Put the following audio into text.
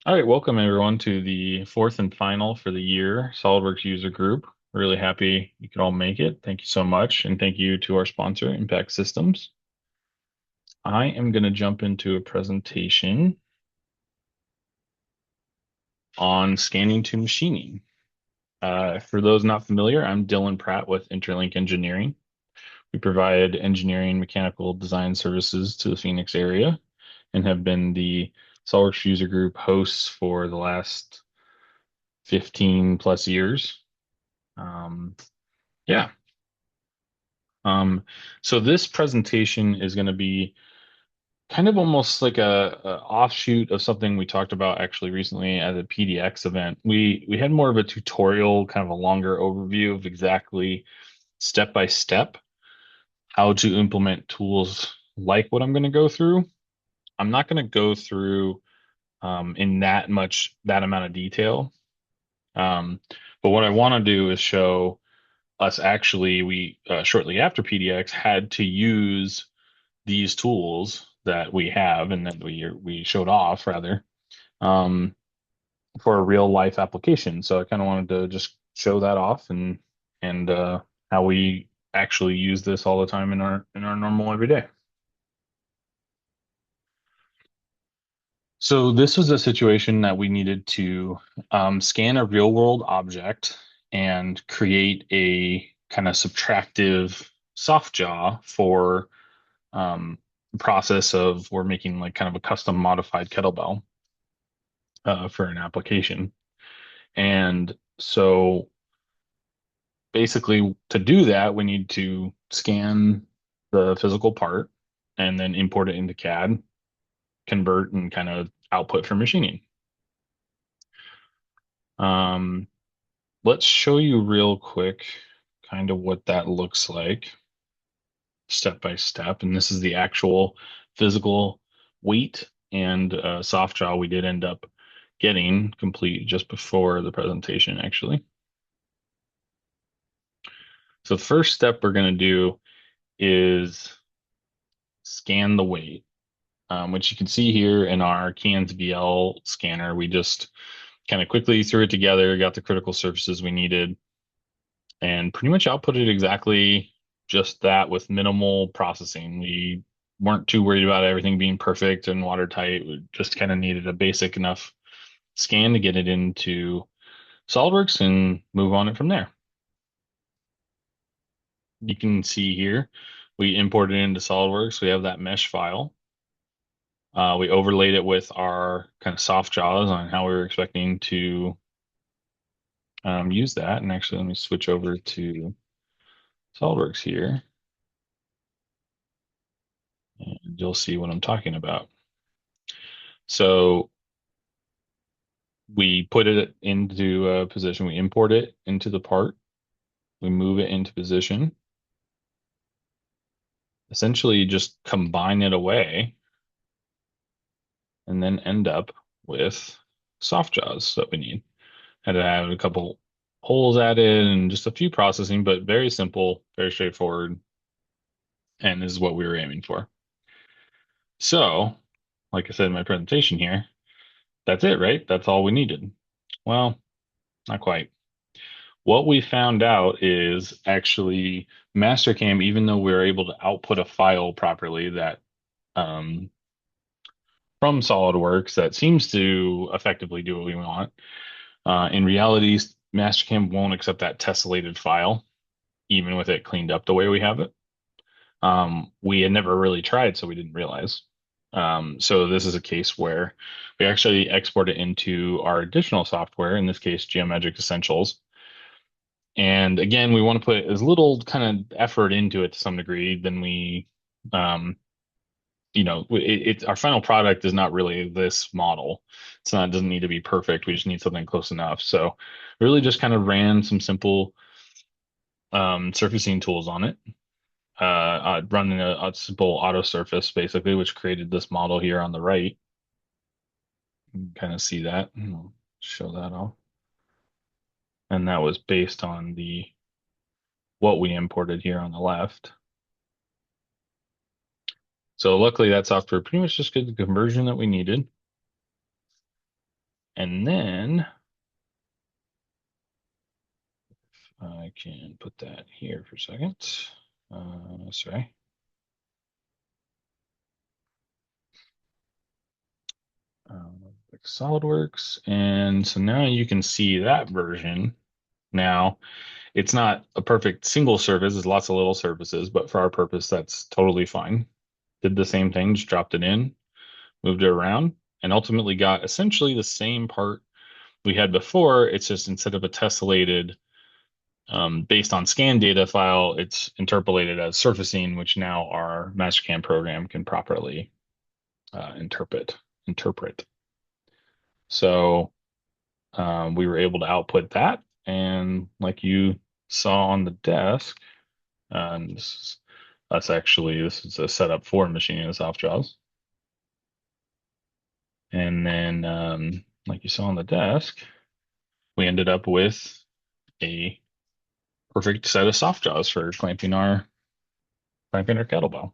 All right, welcome everyone to the fourth and final for the year SolidWorks user group. Really happy you could all make it. Thank you so much. And thank you to our sponsor, Impact Systems. I am going to jump into a presentation on scanning to machining. For those not familiar, I'm Dylan Pratt with Interlink Engineering. We provide engineering mechanical design services to the Phoenix area and have been the SolidWorks user group hosts for the last 15 plus years. Um, yeah. Um, so this presentation is going to be kind of almost like a offshoot of something we talked about actually recently at a PDX event. We had more of a tutorial, kind of a longer overview of exactly step by step how to implement tools like what I'm going to go through. I'm not going to go through in that amount of detail. Um, but what I want to do is show us actually we shortly after PDX had to use these tools that we have and that we showed off rather um, for a real life application. So I kind of wanted to just show that off and how we actually use this all the time in our normal everyday. So this was a situation that we needed to scan a real world object and create a kind of subtractive soft jaw for process of we're making like kind of a custom modified kettlebell for an application. And so basically to do that, we need to scan the physical part and then import it into CAD, convert and kind of output for machining. Um, let's show you real quick kind of what that looks like step by step. And this is the actual physical weight and soft jaw we did end up getting complete just before the presentation, actually. So the first step we're going to do is scan the weight, which you can see here in our CANS VL scanner. We just kind of quickly threw it together, got the critical surfaces we needed, and pretty much outputted exactly just that with minimal processing. We weren't too worried about everything being perfect and watertight. We just kind of needed a basic enough scan to get it into SolidWorks and move on it from there. You can see here, we imported it into SolidWorks. We have that mesh file. We overlaid it with our kind of soft jaws on how we were expecting to use that. And actually, let me switch over to SolidWorks here, and you'll see what I'm talking about. So we put it into a position, we import it into the part, we move it into position, essentially just combine it away, and then end up with soft jaws that we need. Had to have a couple holes added and just a few processing, but very simple, very straightforward, and this is what we were aiming for. So, like I said in my presentation here, that's it, right? That's all we needed. Well, not quite. What we found out is actually Mastercam, even though we were able to output a file properly that um, from SolidWorks that seems to effectively do what we want, in reality, Mastercam won't accept that tessellated file, even with it cleaned up the way we have it. We had never really tried, so we didn't realize. So this is a case where we actually export it into our additional software, in this case, Geomagic Essentials. And again, we want to put as little kind of effort into it to some degree than um, our final product is not really this model. It's not, it doesn't need to be perfect. We just need something close enough. So really just kind of ran some simple surfacing tools on it. Running a simple auto surface basically, which created this model here on the right. You can kind of see that. I'll show that off. And that was based on the what we imported here on the left. So luckily that software pretty much just did the conversion that we needed. And then I can put that here for a second. Sorry. Like SolidWorks. And so now you can see that version. Now, it's not a perfect single surface, there's lots of little surfaces, but for our purpose, that's totally fine. Did the same thing, just dropped it in, moved it around, and ultimately got essentially the same part we had before. It's just instead of a tessellated based on scan data file, it's interpolated as surfacing, which now our Mastercam program can properly interpret. So we were able to output that, and like you saw on the desk, and this is a setup for machining the soft jaws, and then like you saw on the desk, we ended up with a perfect set of soft jaws for clamping our kettlebell.